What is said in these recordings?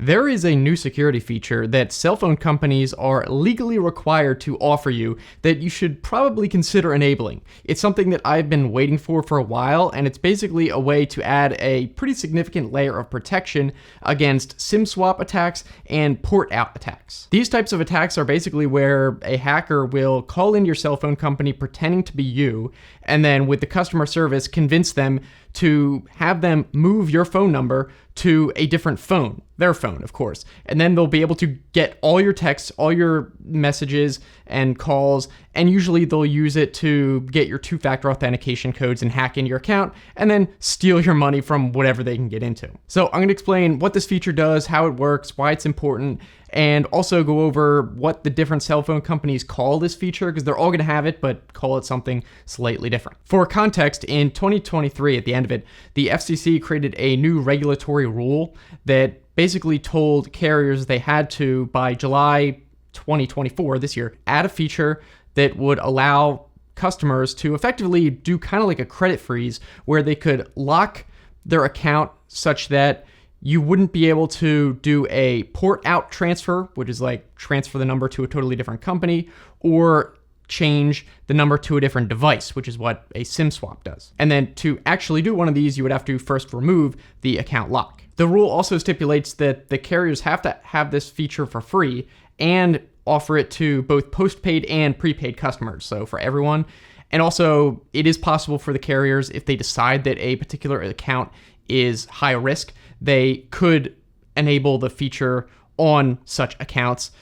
There is a new security feature that cell phone companies are legally required to offer you that you should probably consider enabling. It's something that I've been waiting for a while, and it's basically a way to add a pretty significant layer of protection against SIM swap attacks and port out attacks. These types of attacks are basically where a hacker will call in your cell phone company pretending to be you, and then with the customer service convince them to have them move your phone number to a different phone, their phone, of course. And then they'll be able to get all your texts, all your messages and calls, and usually they'll use it to get your two-factor authentication codes and hack into your account, and then steal your money from whatever they can get into. So I'm going to explain what this feature does, how it works, why it's important, and also go over what the different cell phone companies call this feature, because they're all going to have it, but call it something slightly different. For context, in 2023, at the end of it, the FCC created a new regulatory rule that basically told carriers they had to, by July 2024, this year, add a feature that would allow customers to effectively do kind of like a credit freeze, where they could lock their account such that you wouldn't be able to do a port out transfer, which is like transfer the number to a totally different company, or change the number to a different device, which is what a SIM swap does. And then to actually do one of these, you would have to first remove the account lock. The rule also stipulates that the carriers have to have this feature for free and offer it to both postpaid and prepaid customers, so for everyone. And also, it is possible for the carriers, if they decide that a particular account is high risk, they could enable the feature on such accounts.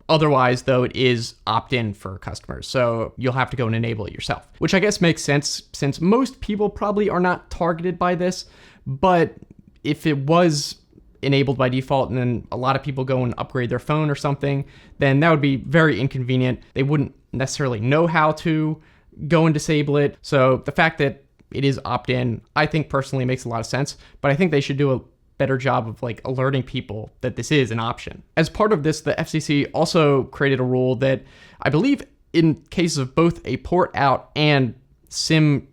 Otherwise, though, it is opt-in for customers, so you'll have to go and enable it yourself, which I guess makes sense since most people probably are not targeted by this. But if it was enabled by default and then a lot of people go and upgrade their phone or something, then that would be very inconvenient. They wouldn't necessarily know how to go and disable it. So the fact that it is opt-in, I think personally makes a lot of sense, but I think they should do a better job of like alerting people that this is an option. As part of this, the FCC also created a rule that I believe in cases of both a port out and SIM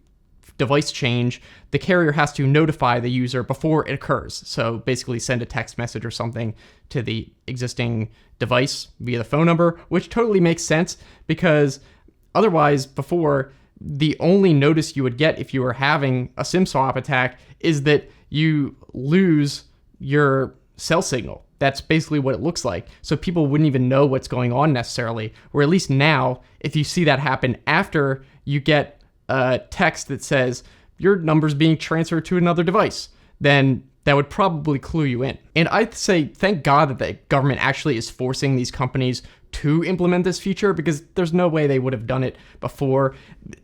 device change, the carrier has to notify the user before it occurs. So basically send a text message or something to the existing device via the phone number, which totally makes sense, because otherwise before, the only notice you would get if you were having a SIM swap attack is that you lose your cell signal. That's basically what it looks like. So people wouldn't even know what's going on necessarily. Or at least now, if you see that happen after you get a text that says your number's being transferred to another device, then that would probably clue you in. And I'd say thank God that the government actually is forcing these companies to implement this feature, because there's no way they would have done it before.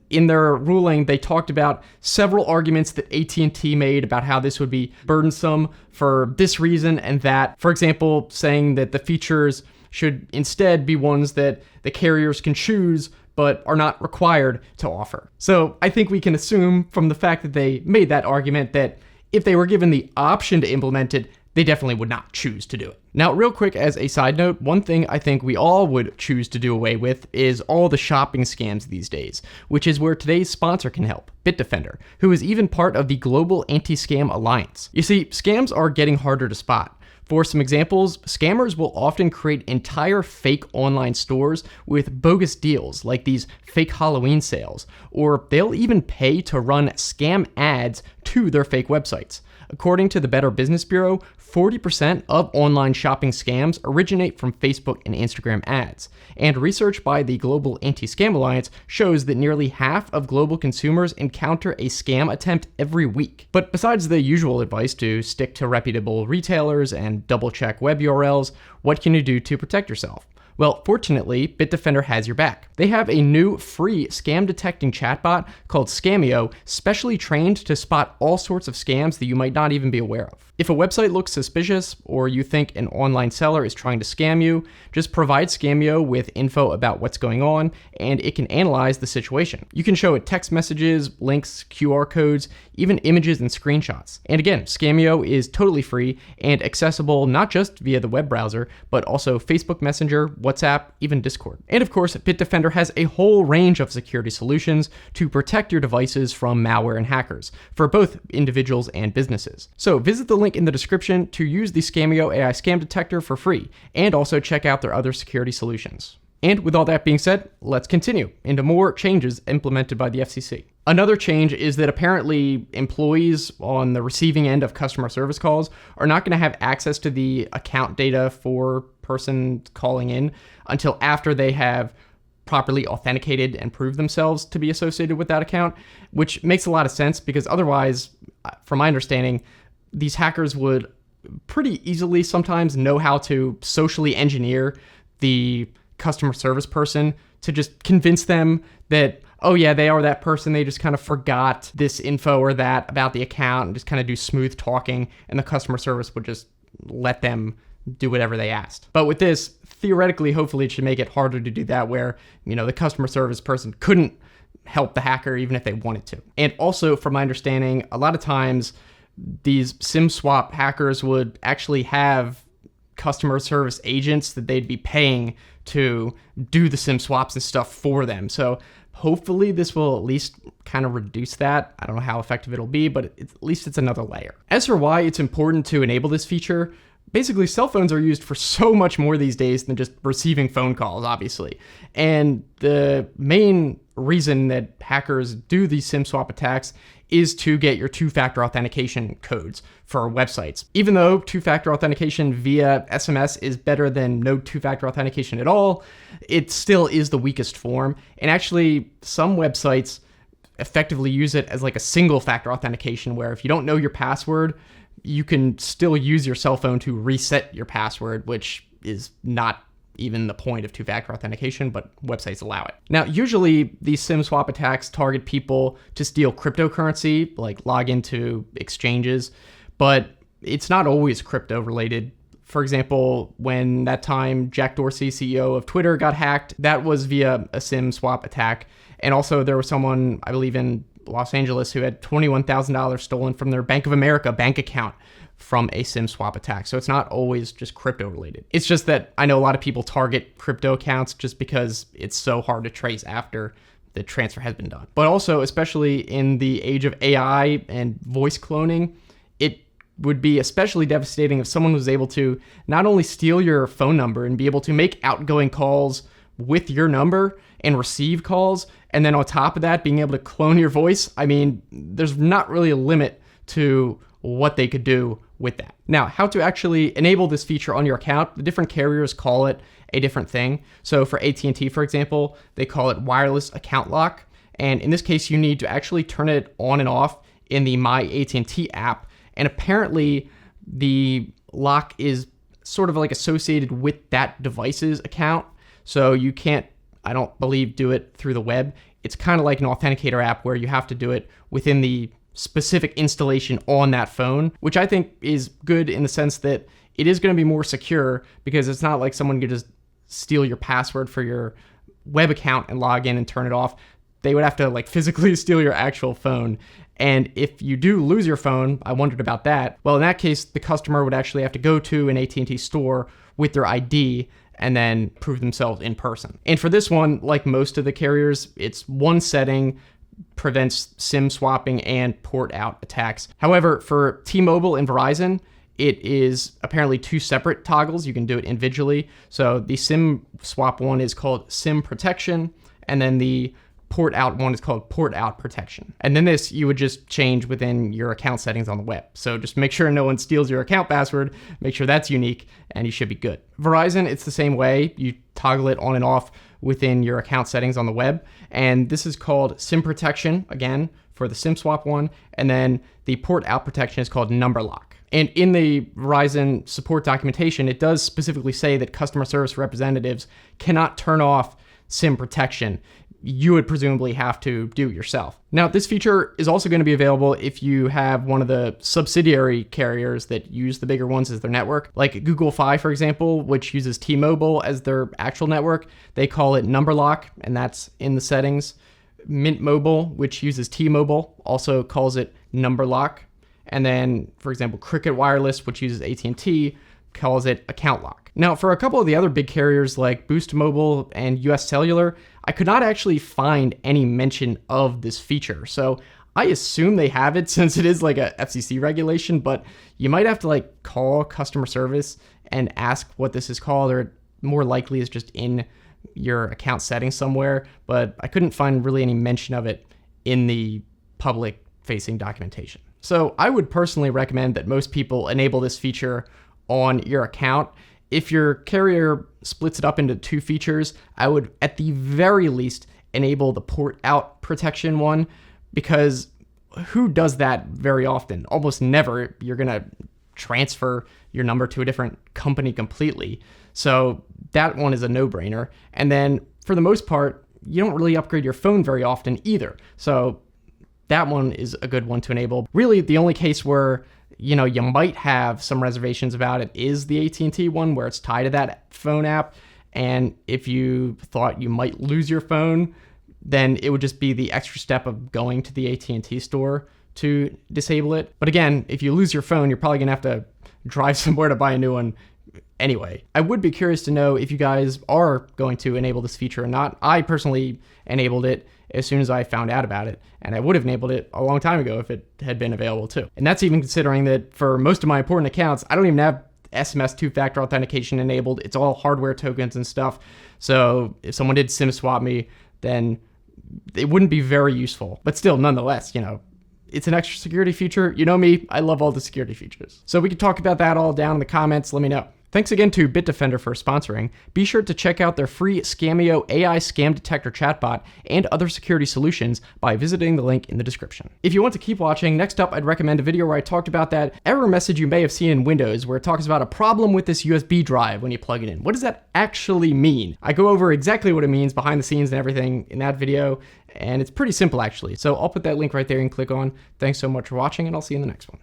In their ruling, they talked about several arguments that AT&T made about how this would be burdensome for this reason and that. For example, saying that the features should instead be ones that the carriers can choose but are not required to offer. So I think we can assume from the fact that they made that argument that if they were given the option to implement it, they definitely would not choose to do it. Now, real quick, as a side note, one thing I think we all would choose to do away with is all the shopping scams these days, which is where today's sponsor can help, Bitdefender, who is even part of the Global Anti-Scam Alliance. You see, scams are getting harder to spot. For some examples, scammers will often create entire fake online stores with bogus deals like these fake Halloween sales, or they'll even pay to run scam ads to their fake websites. According to the Better Business Bureau, 40% of online shopping scams originate from Facebook and Instagram ads. And research by the Global Anti-Scam Alliance shows that nearly half of global consumers encounter a scam attempt every week. But besides the usual advice to stick to reputable retailers and double-check web URLs, what can you do to protect yourself? Well, fortunately, Bitdefender has your back. They have a new free scam detecting chatbot called Scamio, specially trained to spot all sorts of scams that you might not even be aware of. If a website looks suspicious or you think an online seller is trying to scam you, just provide Scamio with info about what's going on and it can analyze the situation. You can show it text messages, links, QR codes, even images and screenshots. And again, Scamio is totally free and accessible not just via the web browser, but also Facebook Messenger, WhatsApp, even Discord. And of course, Bitdefender has a whole range of security solutions to protect your devices from malware and hackers for both individuals and businesses. So visit the link in the description to use the Scamio AI scam detector for free, and also check out their other security solutions. And with all that being said, let's continue into more changes implemented by the FCC. Another change is that apparently employees on the receiving end of customer service calls are not going to have access to the account data for person calling in until after they have properly authenticated and proved themselves to be associated with that account, which makes a lot of sense because otherwise, from my understanding, these hackers would pretty easily sometimes know how to socially engineer the customer service person to just convince them that, oh yeah, they are that person. They just kind of forgot this info or that about the account and just kind of do smooth talking, and the customer service would just let them do whatever they asked. But with this, theoretically, hopefully it should make it harder to do that, where, the customer service person couldn't help the hacker even if they wanted to. And also, from my understanding, a lot of times these SIM swap hackers would actually have customer service agents that they'd be paying to do the SIM swaps and stuff for them. So hopefully this will at least kind of reduce that. I don't know how effective it'll be, but at least it's another layer. As for why it's important to enable this feature, basically cell phones are used for so much more these days than just receiving phone calls, obviously. And the main reason that hackers do these SIM swap attacks is to get your two-factor authentication codes for websites. Even though two-factor authentication via SMS is better than no two-factor authentication at all, it still is the weakest form. And actually, some websites effectively use it as like a single-factor authentication, where if you don't know your password, you can still use your cell phone to reset your password, which is not even the point of two-factor authentication, but websites allow it. Now, usually these SIM swap attacks target people to steal cryptocurrency, like log into exchanges, but it's not always crypto related. For example, when that time Jack Dorsey, CEO of Twitter, got hacked, that was via a SIM swap attack. And also there was someone, I believe in Los Angeles, who had $21,000 stolen from their Bank of America bank account from a SIM swap attack. So it's not always just crypto related. It's just that I know a lot of people target crypto accounts just because it's so hard to trace after the transfer has been done. But also, especially in the age of AI and voice cloning, it would be especially devastating if someone was able to not only steal your phone number and be able to make outgoing calls with your number and receive calls, and then on top of that, being able to clone your voice. I mean, there's not really a limit to what they could do with that. Now, how to actually enable this feature on your account, the different carriers call it a different thing. So for AT&T, for example, they call it wireless account lock. And in this case, you need to actually turn it on and off in the My AT&T app. And apparently the lock is sort of like associated with that device's account. So you can't, I don't believe, do it through the web. It's kind of like an authenticator app where you have to do it within the specific installation on that phone, which I think is good in the sense that it is going to be more secure, because it's not like someone could just steal your password for your web account and log in and turn it off. They would have to like physically steal your actual phone. And if you do lose your phone, I wondered about that. Well, in that case, the customer would actually have to go to an AT&T store with their ID and then prove themselves in person. And for this one, like most of the carriers, it's one setting, prevents SIM swapping and port out attacks. However, for T-Mobile and Verizon, it is apparently two separate toggles. You can do it individually. So the SIM swap one is called SIM protection, and then the port out one is called port out protection. And then this you would just change within your account settings on the web. So just make sure no one steals your account password, make sure that's unique, and you should be good. Verizon, it's the same way. You toggle it on and off within your account settings on the web. And this is called SIM protection, again, for the SIM swap one. And then the port out protection is called number lock. And in the Verizon support documentation, it does specifically say that customer service representatives cannot turn off SIM protection. You would presumably have to do it yourself. Now, this feature is also going to be available if you have one of the subsidiary carriers that use the bigger ones as their network, like Google Fi, for example, which uses T-Mobile as their actual network. They call it number lock, and that's in the settings. Mint Mobile, which uses T-Mobile, also calls it number lock. And then, for example, Cricket Wireless, which uses AT&T, calls it account lock. Now, for a couple of the other big carriers like Boost Mobile and US Cellular, I could not actually find any mention of this feature. So I assume they have it since it is like a FCC regulation, but you might have to like call customer service and ask what this is called, or more likely is just in your account settings somewhere, but I couldn't find really any mention of it in the public facing documentation. So I would personally recommend that most people enable this feature on your account. If your carrier splits it up into two features, I would at the very least enable the port out protection one, because who does that very often? Almost never. You're going to transfer your number to a different company completely. So that one is a no-brainer. And then for the most part, you don't really upgrade your phone very often either. So that one is a good one to enable. Really, the only case where you might have some reservations about it is the AT&T one, where it's tied to that phone app. And if you thought you might lose your phone, then it would just be the extra step of going to the AT&T store to disable it. But again, if you lose your phone, you're probably gonna have to drive somewhere to buy a new one anyway. I would be curious to know if you guys are going to enable this feature or not. I personally enabled it as soon as I found out about it, and I would have enabled it a long time ago if it had been available too. And that's even considering that for most of my important accounts, I don't even have SMS two-factor authentication enabled. It's all hardware tokens and stuff. So if someone did SIM swap me, then it wouldn't be very useful. But still, nonetheless, it's an extra security feature. You know me, I love all the security features. So we can talk about that all down in the comments. Let me know. Thanks again to Bitdefender for sponsoring. Be sure to check out their free Scamio AI scam detector chatbot and other security solutions by visiting the link in the description. If you want to keep watching, next up I'd recommend a video where I talked about that error message you may have seen in Windows, where it talks about a problem with this USB drive when you plug it in. What does that actually mean? I go over exactly what it means behind the scenes and everything in that video, and it's pretty simple actually. So I'll put that link right there and click on. Thanks so much for watching, and I'll see you in the next one.